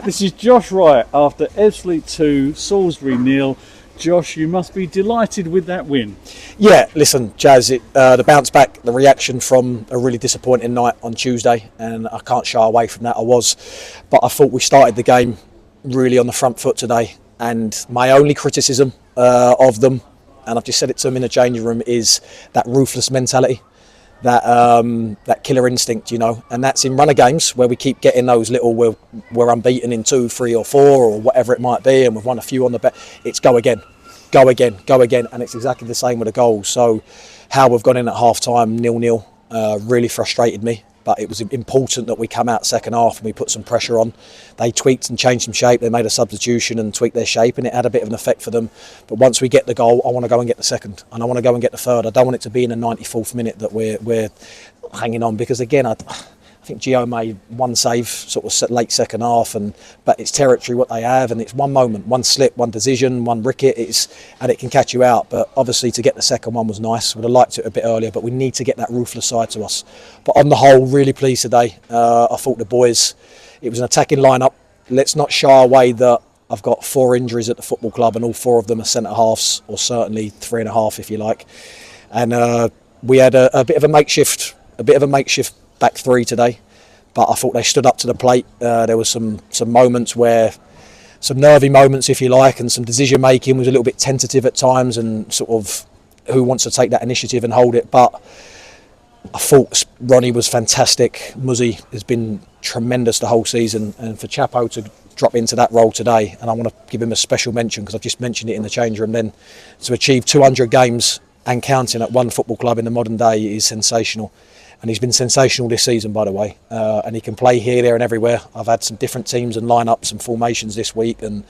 This is Josh Wright after Ebbsfleet 2, Salisbury 0. Josh, you must be delighted with that win. Yeah, listen, Jazz, the bounce back, the reaction from a really disappointing night on Tuesday, and I can't shy away from that. But I thought we started the game really on the front foot today, and my only criticism of them, and I've just said it to them in the changing room, is that ruthless mentality. That killer instinct, and that's in runner games where we keep getting those little we're unbeaten in 2, 3 or 4 or whatever it might be, and we've won a few on the bet. It's go again, and it's exactly the same with the goals. So how we've gone in at half time 0-0 really frustrated me, but it was important that we come out second half and we put some pressure on. They tweaked and changed some shape. They made a substitution and tweaked their shape, and it had a bit of an effect for them. But once we get the goal, I want to go and get the second, and I want to go and get the third. I don't want it to be in the 94th minute that we're hanging on, because again, I think Gio made one save sort of late second half, but it's territory what they have, and it's one moment, one slip, one decision, one ricket, and it can catch you out. But obviously to get the second one was nice. Would have liked it a bit earlier, but we need to get that ruthless side to us. But on the whole, really pleased today. I thought the boys, it was an attacking lineup. Let's not shy away that I've got 4 injuries at the football club, and all 4 of them are centre halves, or certainly 3.5 if you like. And we had a bit of a makeshift back 3 today, but I thought they stood up to the plate. There was some moments where, some nervy moments if you like, and some decision making was a little bit tentative at times, and sort of who wants to take that initiative and hold it. But I thought Ronnie was fantastic. Muzzy has been tremendous the whole season, and for Chapo to drop into that role today, and I want to give him a special mention because I've just mentioned it in the change room, then to achieve 200 games and counting at one football club in the modern day is sensational. And he's been sensational this season, by the way, and he can play here, there and everywhere. I've had some different teams and lineups and formations this week, and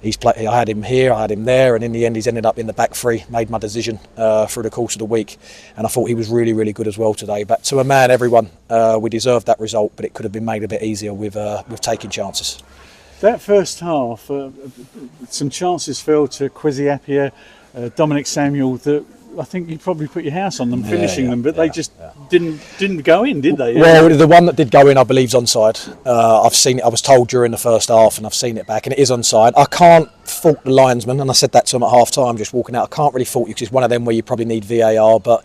I had him here, I had him there, and in the end he's ended up in the back 3, made my decision through the course of the week, and I thought he was really, really good as well today. But to a man, everyone, we deserved that result, but it could have been made a bit easier with taking chances. That first half, some chances fell to Kwesi Appiah, Dominic Samuel, that I think you probably put your house on them finishing them, but they just didn't go in, did they? Well, the one that did go in, I believe, is onside. I've seen it. I was told during the first half, and I've seen it back, and it is onside. I can't fault the linesman, and I said that to him at half time, just walking out. I can't really fault you because it's one of them where you probably need VAR, but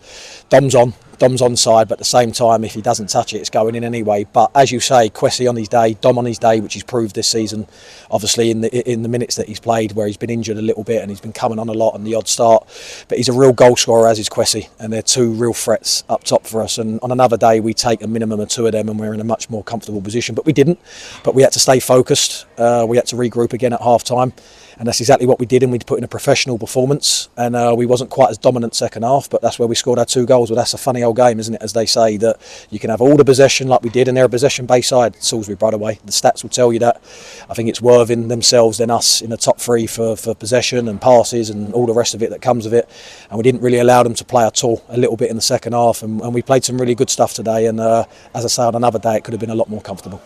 Dom's onside, but at the same time, if he doesn't touch it, it's going in anyway. But as you say, Kwesi on his day, Dom on his day, which he's proved this season, obviously in the minutes that he's played, where he's been injured a little bit and he's been coming on a lot and the odd start. But he's a real goal scorer, as is Kwesi, and they're 2 real threats up top for us. And on another day, we take a minimum of 2 of them, and we're in a much more comfortable position. But we didn't. But we had to stay focused. We had to regroup again at half time. And that's exactly what we did, and we put in a professional performance, and we wasn't quite as dominant second half, but that's where we scored our 2 goals. Well, that's a funny old game, isn't it, as they say, that you can have all the possession like we did, and they're a possession-based side, Salisbury, by the way. The stats will tell you that. I think it's Worthing themselves, then us in the top 3 for possession and passes and all the rest of it that comes with it, and we didn't really allow them to play at all a little bit in the second half, and we played some really good stuff today, and as I say, on another day it could have been a lot more comfortable.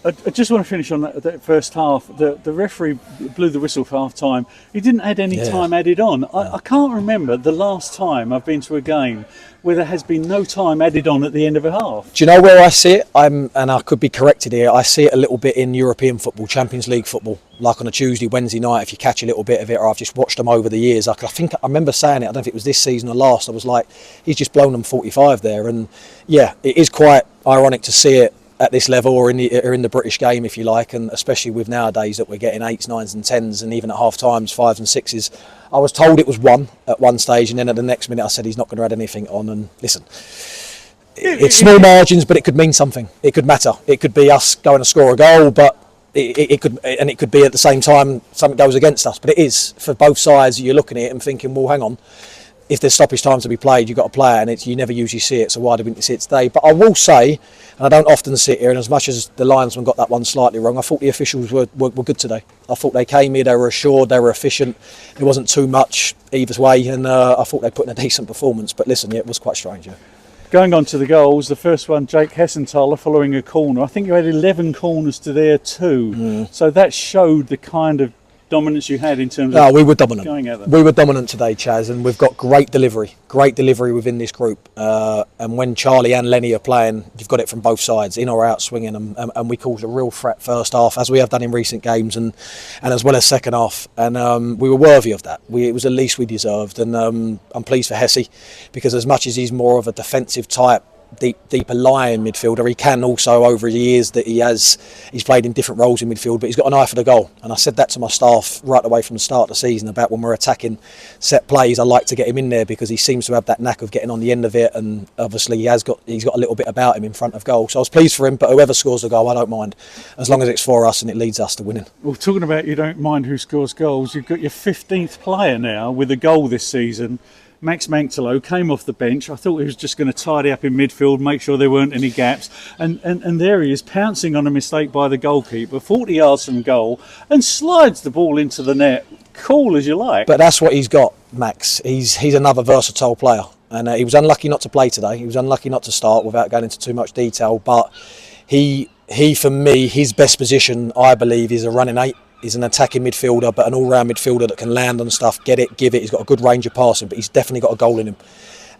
I just want to finish on that first half. The referee blew the whistle for half time. He didn't add any time added on. I can't remember the last time I've been to a game where there has been no time added on at the end of a half. Do you know where I see it? And I could be corrected here, I see it a little bit in European football, Champions League football, like on a Tuesday, Wednesday night, if you catch a little bit of it, or I've just watched them over the years. I think I remember saying it, I don't know if it was this season or last, I was like, he's just blown them 45 there. And yeah, it is quite ironic to see it at this level, or in the British game, if you like, and especially with nowadays that we're getting 8s, 9s and 10s, and even at half times 5s and 6s. I was told it was 1 at one stage, and then at the next minute I said he's not going to add anything on. And listen, it's small margins, but it could mean something. It could matter. It could be us going to score a goal, but it could be at the same time something goes against us. But it is for both sides. You're looking at it and thinking, well, hang on. If there's stoppage time to be played, you've got to play it, and you never usually see it, so why didn't you see it today? But I will say, and I don't often sit here, and as much as the linesman got that one slightly wrong, I thought the officials were good today. I thought they came here, they were assured, they were efficient, there wasn't too much either way, and I thought they put in a decent performance. But listen, it was quite strange. Yeah. Going on to the goals, the first one, Jake Hessenthaler following a corner. I think you had 11 corners to their 2, so that showed the kind of dominance you had in terms No, of we were dominant. going at them? We were dominant today, Chaz, and we've got great delivery within this group. And when Charlie and Lenny are playing, you've got it from both sides, in or out swinging, and we caused a real threat first half, as we have done in recent games, and as well as second half. And we were worthy of that. It was the least we deserved, and I'm pleased for Hesse, because as much as he's more of a defensive type, deeper lying midfielder, he can also, over the years that he's played in different roles in midfield, but he's got an eye for the goal. And I said that to my staff right away from the start of the season about when we're attacking set plays, I like to get him in there because he seems to have that knack of getting on the end of it, and obviously he's got a little bit about him in front of goal. So I was pleased for him, but whoever scores the goal, I don't mind, as long as it's for us and it leads us to winning. Well, talking about you don't mind who scores goals, you've got your 15th player now with a goal this season. Max Manctolo came off the bench. I thought he was just going to tidy up in midfield, make sure there weren't any gaps. And there he is, pouncing on a mistake by the goalkeeper, 40 yards from goal, and slides the ball into the net. Cool as you like. But that's what he's got, Max. He's another versatile player. And he was unlucky not to play today. He was unlucky not to start, without going into too much detail. But he for me, his best position, I believe, is a running 8. He's an attacking midfielder, but an all-round midfielder that can land on stuff, get it, give it. He's got a good range of passing, but he's definitely got a goal in him.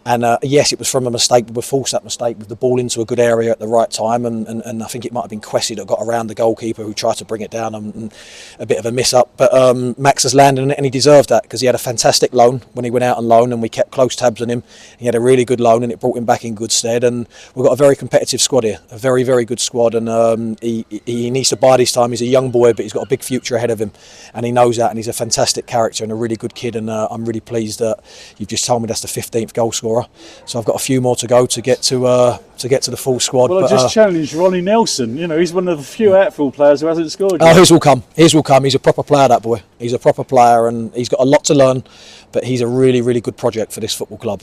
And yes, it was from a mistake, but we forced that mistake with the ball into a good area at the right time. And I think it might have been Kwesi that got around the goalkeeper, who tried to bring it down, and a bit of a miss up. But Max has landed on it, and he deserved that, because he had a fantastic loan when he went out on loan, and we kept close tabs on him. He had a really good loan, and it brought him back in good stead. And we've got a very competitive squad here, a very, very good squad. And he needs to bide his time. He's a young boy, but he's got a big future ahead of him, and he knows that. And he's a fantastic character and a really good kid. And I'm really pleased that you've just told me that's the 15th goal scorer. So I've got a few more to go to get to the full squad. Well, I just challenged Ronnie Nelson. You know, he's one of the few outfield players who hasn't scored yet. Oh, his will come. His will come. He's a proper player, that boy. He's a proper player, and he's got a lot to learn. But he's a really, really good project for this football club.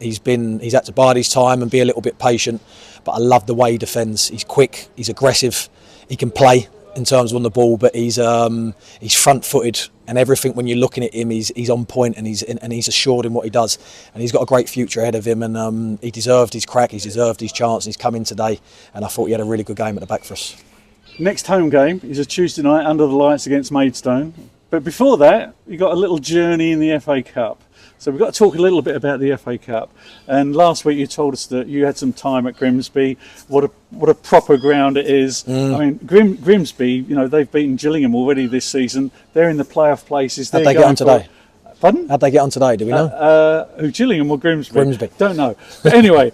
He's had to bide his time and be a little bit patient. But I love the way he defends. He's quick. He's aggressive. He can play in terms of on the ball, but he's front-footed, and everything, when you're looking at him, he's on point, and he's assured in what he does, and he's got a great future ahead of him. And he deserved his crack, he's deserved his chance, and he's come in today, and I thought he had a really good game at the back for us. Next home game is a Tuesday night under the lights against Maidstone, but before that you got a little journey in the FA Cup. So we've got to talk a little bit about the FA Cup. And last week you told us that you had some time at Grimsby. What a proper ground it is. I mean, Grimsby, you know, they've beaten Gillingham already this season. They're in the playoff places. How'd they get on today? Pardon? How'd they get on today? Do we know? Who, Gillingham or Grimsby? Grimsby. Don't know. But anyway,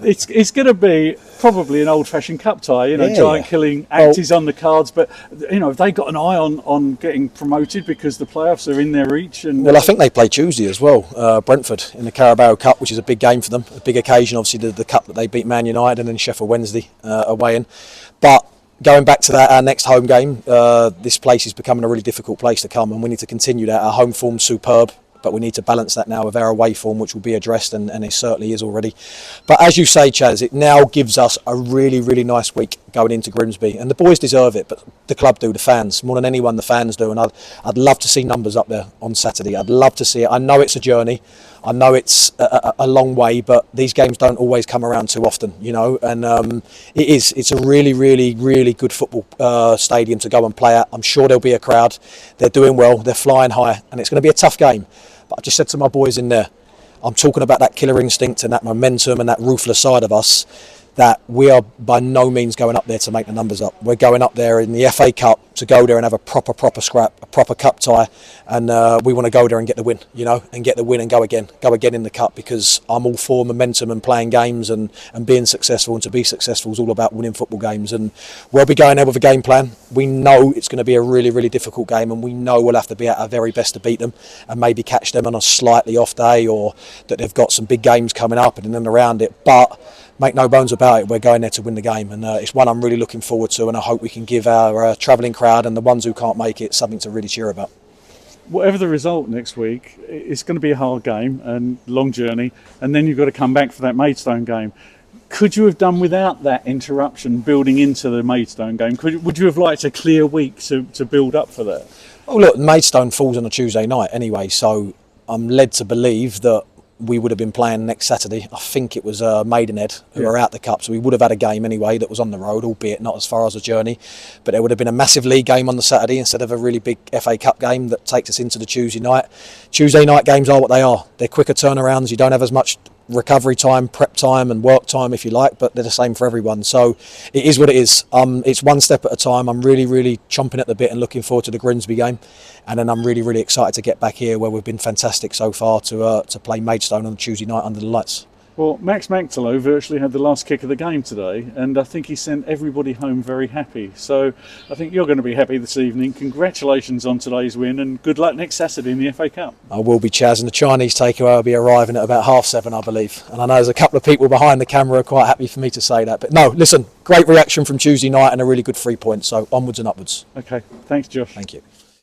it's going to be probably an old-fashioned cup tie. You know, giant killing act is on the cards. But you know, have they got an eye on getting promoted because the playoffs are in their reach? And well, I think they play Tuesday as well. Brentford in the Carabao Cup, which is a big game for them, a big occasion. Obviously, the cup that they beat Man United, and then Sheffield Wednesday away in. But going back to that, our next home game, this place is becoming a really difficult place to come, and we need to continue that. Our home form's superb, but we need to balance that now with our away form, which will be addressed, and it certainly is already. But as you say, Chaz, it now gives us a really, really nice week going into Grimsby, and the boys deserve it, but the club do, the fans, more than anyone, the fans do, and I'd love to see numbers up there on Saturday. I'd love to see it. I know it's a journey. I know it's a long way, but these games don't always come around too often, you know, and it's a really, really, really good football stadium to go and play at. I'm sure there'll be a crowd. They're doing well, they're flying high, and it's going to be a tough game. But I just said to my boys in there, I'm talking about that killer instinct and that momentum and that ruthless side of us, that we are by no means going up there to make the numbers up. We're going up there in the FA Cup to go there and have a proper scrap, a proper cup tie, and we want to go there and get the win, you know, and get the win and go again in the cup, because I'm all for momentum and playing games and being successful, and to be successful is all about winning football games. And we'll be going there with a game plan. We know it's going to be a really, really difficult game, and we know we'll have to be at our very best to beat them, and maybe catch them on a slightly off day, or that they've got some big games coming up and then around it. But make no bones about it, we're going there to win the game, and it's one I'm really looking forward to, and I hope we can give our travelling crowd and the ones who can't make it something to really cheer about. Whatever the result next week, it's going to be a hard game and long journey, and then you've got to come back for that Maidstone game. Could you have done without that interruption building into the Maidstone game? Would you have liked a clear week to build up for that? Oh look, Maidstone falls on a Tuesday night anyway, so I'm led to believe that we would have been playing next Saturday. I think it was Maidenhead who were out the cup, so we would have had a game anyway that was on the road, albeit not as far as a journey. But there would have been a massive league game on the Saturday instead of a really big FA Cup game that takes us into the Tuesday night. Tuesday night games are what they are. They're quicker turnarounds. You don't have as much recovery time, prep time and work time if you like, but they're the same for everyone. So it is what it is. It's one step at a time. I'm really chomping at the bit and looking forward to the Grimsby game, and then I'm really excited to get back here where we've been fantastic so far to play Maidstone on Tuesday night under the lights. Well, Max Magdalo virtually had the last kick of the game today, and I think he sent everybody home very happy. So I think you're going to be happy this evening. Congratulations on today's win, and good luck next Saturday in the FA Cup. I will be, Chaz, and the Chinese takeaway will be arriving at about 7:30, I believe. And I know there's a couple of people behind the camera who are quite happy for me to say that. But no, listen, great reaction from Tuesday night and a really good 3 points. So onwards and upwards. Okay, thanks, Josh. Thank you.